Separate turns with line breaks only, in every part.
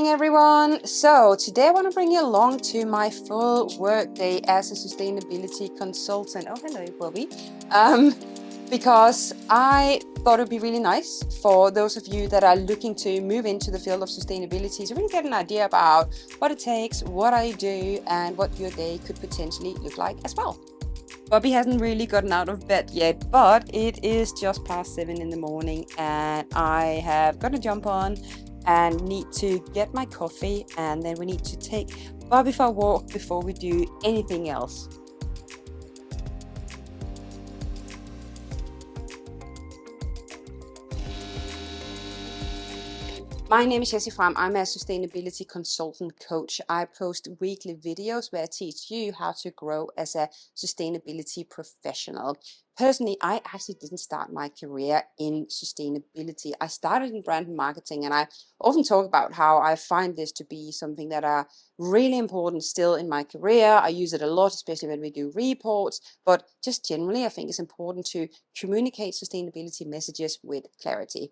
morning, everyone. So today I want to bring you along to my full work day as a sustainability consultant. Oh, hello, Bobby. Because I thought it would be really nice for those of you that are looking to move into the field of sustainability to really get an idea about what it takes, what I do, and what your day could potentially look like as well. Bobby hasn't really gotten out of bed yet, but it is just past 7 in the morning and I have got to jump on and need to get my coffee, and then we need to take Bobby for a walk before we do anything else. My name is Jessie Fram. I'm a sustainability consultant coach. I post weekly videos where I teach you how to grow as a sustainability professional. Personally, I actually didn't start my career in sustainability. I started in brand marketing, and I often talk about how I find this to be something that are really important still in my career. I use it a lot, especially when we do reports, but just generally, I think it's important to communicate sustainability messages with clarity.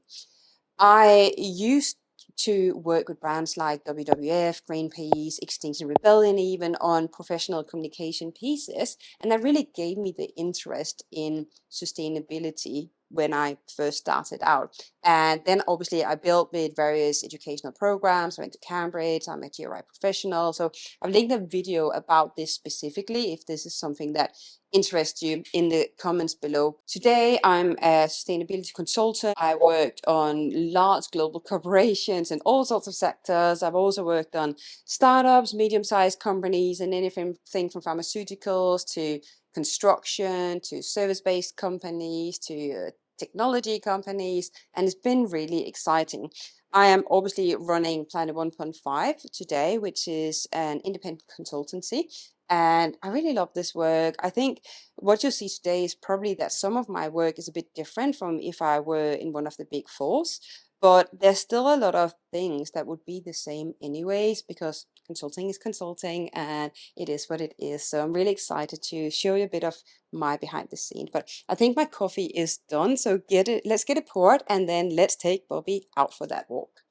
I used to work with brands like WWF, Greenpeace, Extinction Rebellion, even on professional communication pieces. And that really gave me the interest in sustainability when I first started out. And then obviously I built with various educational programs. I went to Cambridge, I'm a GRI professional. So I've linked a video about this specifically if this is something that interests you in the comments below. Today, I'm a sustainability consultant. I worked on large global corporations in all sorts of sectors. I've also worked on startups, medium-sized companies, and anything from pharmaceuticals to construction to service-based companies to technology companies, and it's been really exciting. I am obviously running Planet 1.5 today, which is an independent consultancy. And I really love this work. I think what you'll see today is probably that some of my work is a bit different from if I were in one of the big fours, but there's still a lot of things that would be the same anyways, because consulting is consulting and it is what it is. So I'm really excited to show you a bit of my behind the scenes. But I think my coffee is done. So let's get it poured, and then let's take Bobby out for that walk.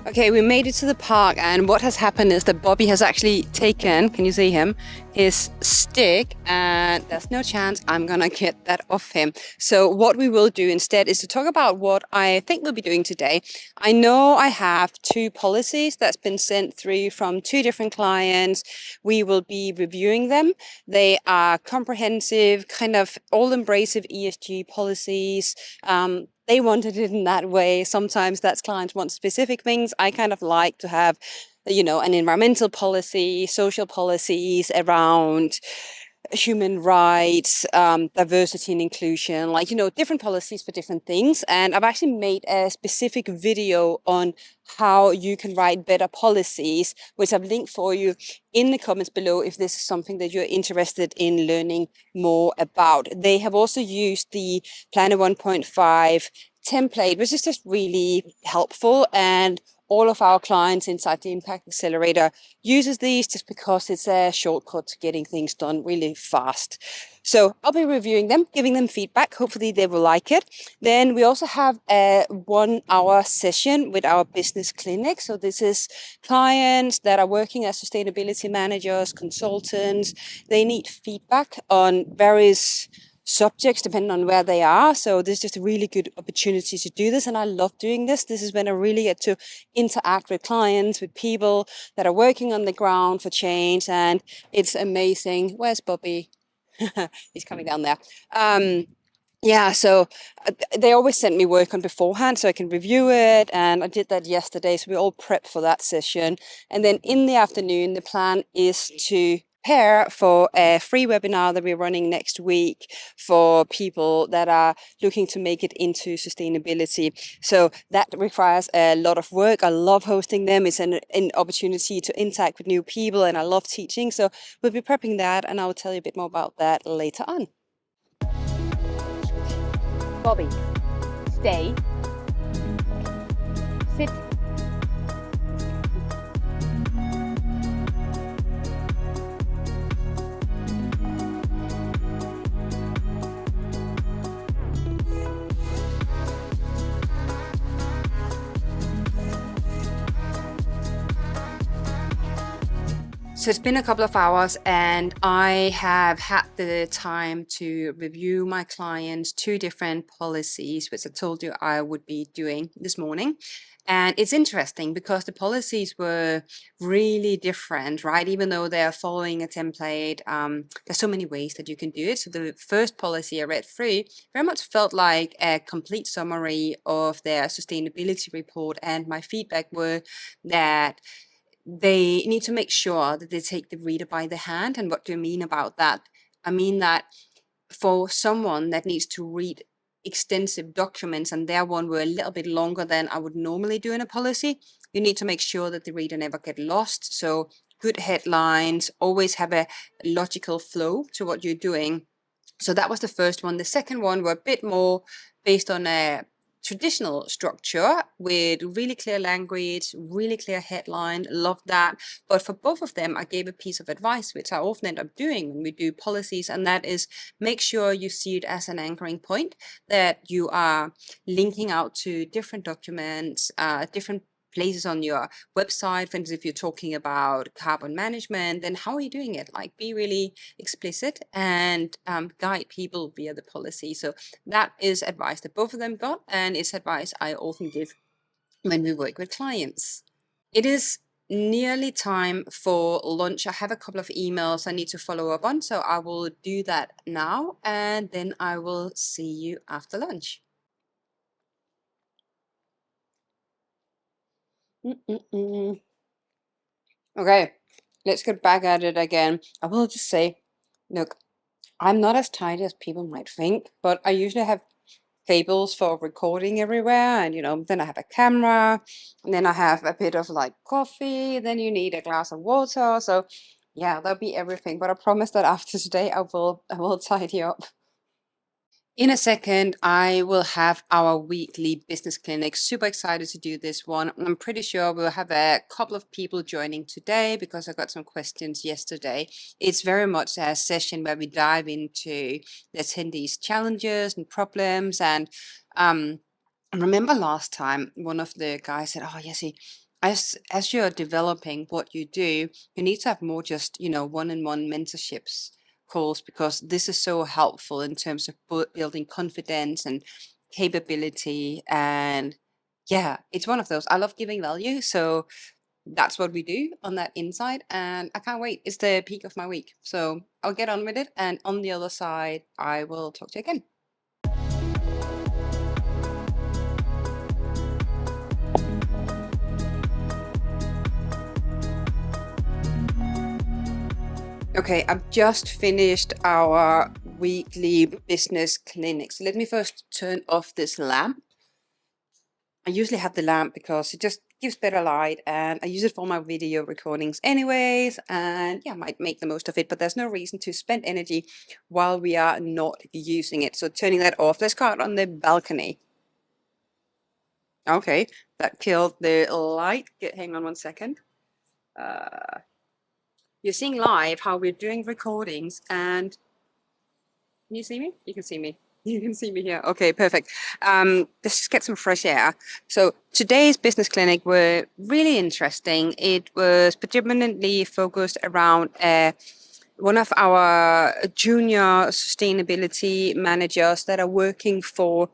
Okay, we made it to the park, and what has happened is that Bobby has actually taken, can you see him, his stick, and there's no chance I'm gonna get that off him. So what we will do instead is to talk about what I think we'll be doing today. I know I have 2 policies that's been sent through from 2 different clients. We will be reviewing them. They are comprehensive, kind of all-embracive ESG policies. They wanted it in that way. Sometimes that's clients want specific things. I kind of like to have, an environmental policy, social policies around human rights, diversity and inclusion, different policies for different things. And I've actually made a specific video on how you can write better policies, which I've linked for you in the comments below if this is something that you're interested in learning more about. They have also used the Planet 1.5 template, which is just really helpful, and all of our clients inside the Impact Accelerator uses these just because it's a shortcut to getting things done really fast. So I'll be reviewing them, giving them feedback. Hopefully they will like it. Then we also have a 1-hour session with our business clinic. So this is clients that are working as sustainability managers, consultants. They need feedback on various subjects depending on where they are. So this is just a really good opportunity to do this, and I love doing this. This is when I really get to interact with clients, with people that are working on the ground for change, and it's amazing. Where's Bobby? He's coming down there. So they always send me work on beforehand so I can review it, and I did that yesterday, so we're all prepped for that session. And then in the afternoon, the plan is to prepare for a free webinar that we're running next week for people that are looking to make it into sustainability. So that requires a lot of work. I love hosting them. It's an opportunity to interact with new people, and I love teaching. So we'll be prepping that, and I'll tell you a bit more about that later on. Bobby, stay, sit. So it's been a couple of hours and I have had the time to review my client's 2 different policies, which I told you I would be doing this morning. And it's interesting because the policies were really different, right? Even though they are following a template, there's so many ways that you can do it. So the first policy I read through very much felt like a complete summary of their sustainability report. And my feedback were that they need to make sure that they take the reader by the hand. And what do I mean about that? I mean that for someone that needs to read extensive documents, and their one were a little bit longer than I would normally do in a policy, you need to make sure that the reader never get lost. So good headlines, always have a logical flow to what you're doing. So that was the first one. The second one were a bit more based on a traditional structure with really clear language, really clear headline. Love that. But for both of them, I gave a piece of advice, which I often end up doing when we do policies, and that is make sure you see it as an anchoring point, that you are linking out to different documents, different places on your website. For instance, if you're talking about carbon management, then how are you doing it? Like, be really explicit and guide people via the policy. So that is advice that both of them got, and it's advice I often give when we work with clients. It is nearly time for lunch. I have a couple of emails I need to follow up on, so I will do that now, and then I will see you after lunch. Okay, let's get back at it again. I will just say, look, I'm not as tidy as people might think, but I usually have cables for recording everywhere, and then I have a camera, and then I have a bit of like coffee, then you need a glass of water. So yeah, that'll be everything. But I promise that after today I will tidy up. In a second, I will have our weekly business clinic. Super excited to do this one. I'm pretty sure we'll have a couple of people joining today because I got some questions yesterday. It's very much a session where we dive into the attendees' challenges and problems. And remember last time, one of the guys said, "Oh, yes, as you're developing what you do, you need to have more just one-on-one mentorships." Calls, because this is so helpful in terms of building confidence and capability. And yeah, it's one of those. I love giving value, so that's what we do on that inside, and I can't wait. It's the peak of my week, so I'll get on with it, and on the other side I will talk to you again. Okay, I've just finished our weekly business clinic. So let me first turn off this lamp. I usually have the lamp because it just gives better light, and I use it for my video recordings anyways, and yeah, I might make the most of it, but there's no reason to spend energy while we are not using it. So turning that off. Let's go out on the balcony. Okay, that killed the light. Hang on one second. You're seeing live how we're doing recordings, and can you see me? You can see me. You can see me here. Okay, perfect. Let's just get some fresh air. So today's business clinic were really interesting. It was predominantly focused around one of our junior sustainability managers that are working for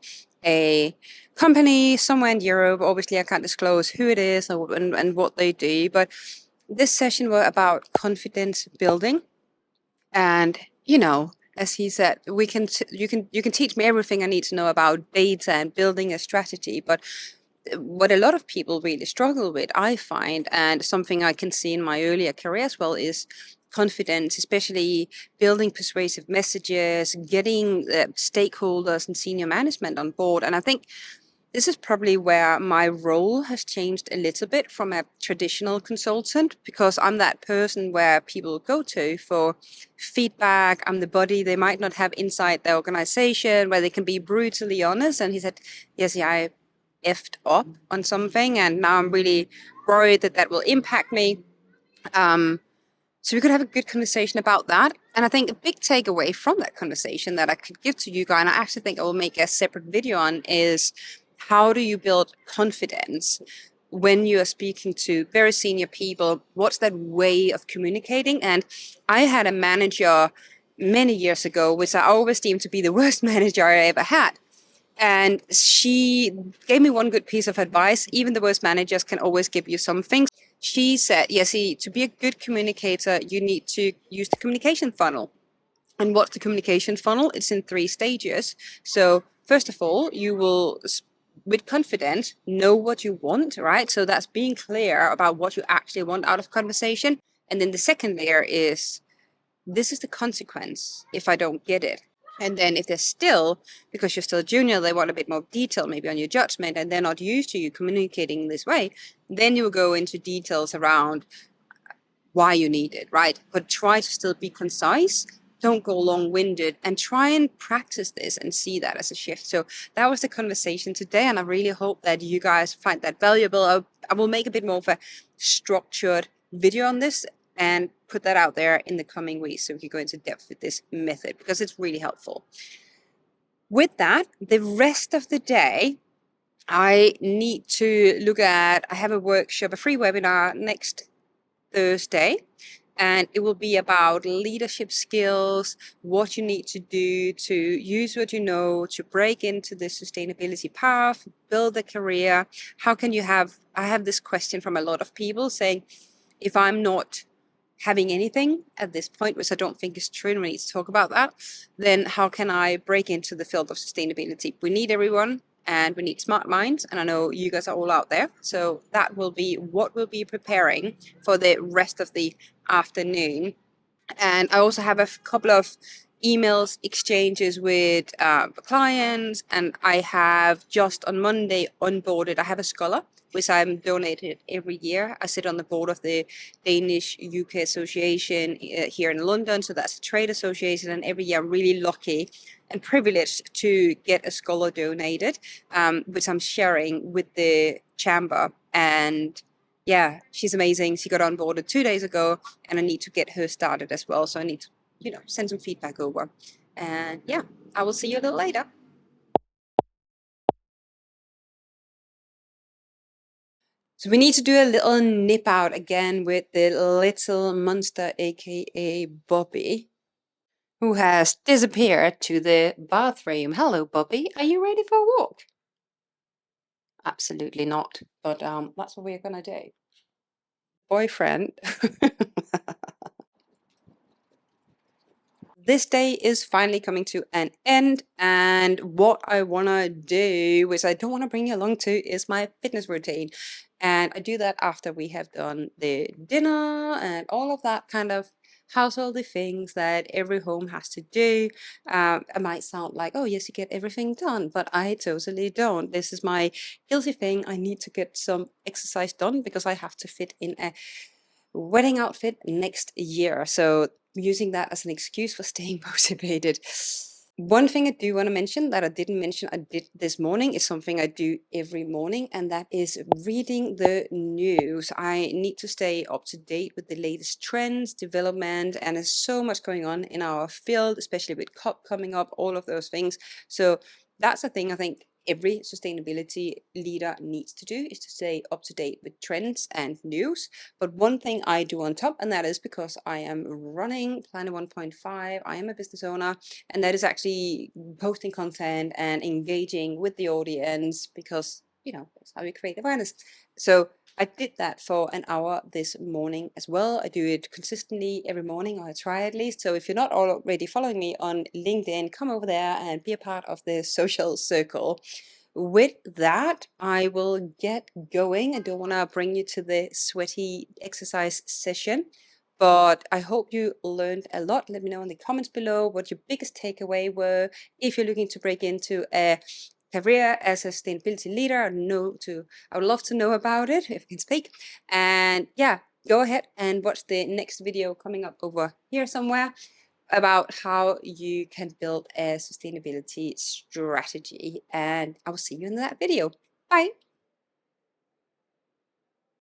a company somewhere in Europe. Obviously, I can't disclose who it is and what they do, but this session were about confidence building. And as he said, you can teach me everything I need to know about data and building a strategy, but what a lot of people really struggle with, I find, and something I can see in my earlier career as well, is confidence, especially building persuasive messages, getting stakeholders and senior management on board. And I think This is probably where my role has changed a little bit from a traditional consultant, because I'm that person where people go to for feedback. I'm the body they might not have inside their organization, where they can be brutally honest. And he said, yes, yeah, I effed up on something, and now I'm really worried that that will impact me. So we could have a good conversation about that. And I think a big takeaway from that conversation that I could give to you guys, and I actually think I will make a separate video on, is how do you build confidence when you are speaking to very senior people? What's that way of communicating? And I had a manager many years ago, which I always deemed to be the worst manager I ever had. And she gave me one good piece of advice. Even the worst managers can always give you something. She said, yeah, see, to be a good communicator, you need to use the communication funnel. And what's the communication funnel? It's in 3 stages. So first of all, you will, with confidence, know what you want, right? So that's being clear about what you actually want out of conversation. And then the second layer is, this is the consequence if I don't get it. And then if they're still, because you're still junior, they want a bit more detail maybe on your judgment, and they're not used to you communicating in this way, then you go into details around why you need it, right? But try to still be concise. Don't go long-winded, and try and practice this and see that as a shift. So that was the conversation today, and I really hope that you guys find that valuable. I will make a bit more of a structured video on this and put that out there in the coming weeks so we can go into depth with this method, because it's really helpful. With that, the rest of the day, I need to look at, I have a workshop, a free webinar next Thursday, and it will be about leadership skills, what you need to do to use what you know to break into the sustainability path, build a career. How can you have, I have this question from a lot of people saying, if I'm not having anything at this point, which I don't think is true, and we need to talk about that, then how can I break into the field of sustainability? We need everyone, and we need smart minds, and I know you guys are all out there. So that will be what we'll be preparing for the rest of the afternoon. And I also have a couple of emails exchanges with clients, and I have just on Monday onboarded, I have a scholar which I'm donated every year. I sit on the board of the Danish UK Association here in London, so that's a trade association, and every year I'm really lucky and privileged to get a scholar donated, which I'm sharing with the chamber. And yeah, she's amazing. She got onboarded 2 days ago, and I need to get her started as well. So I need to, send some feedback over. And yeah, I will see you a little later. So we need to do a little nip out again with the little monster, aka Bobby, who has disappeared to the bathroom. Hello, Bobby. Are you ready for a walk? Absolutely not. But that's what we're gonna do. Boyfriend. This day is finally coming to an end, and what I want to do, which I don't want to bring you along to, is my fitness routine. And I do that after we have done the dinner and all of that kind of householdy things that every home has to do. It might sound like, oh yes, you get everything done, but I totally don't. This is my guilty thing. I need to get some exercise done because I have to fit in a wedding outfit next year. So using that as an excuse for staying motivated. One thing I do want to mention that I didn't mention I did this morning is something I do every morning, and that is reading the news. I need to stay up to date with the latest trends, development, and there's so much going on in our field, especially with COP coming up, all of those things. So that's a thing I think every sustainability leader needs to do, is to stay up to date with trends and news. But one thing I do on top, and that is because I am running Planet 1.5, I am a business owner, and that is actually posting content and engaging with the audience, because that's how you create awareness. So I did that for an hour this morning as well. I do it consistently every morning, or I try at least. So if you're not already following me on LinkedIn, come over there and be a part of the social circle. With that, I will get going. I don't want to bring you to the sweaty exercise session, but I hope you learned a lot. Let me know in the comments below what your biggest takeaway were. If you're looking to break into a career as a sustainability leader. I would love to know about it if you can speak. And yeah, go ahead and watch the next video coming up over here somewhere about how you can build a sustainability strategy. And I will see you in that video. Bye.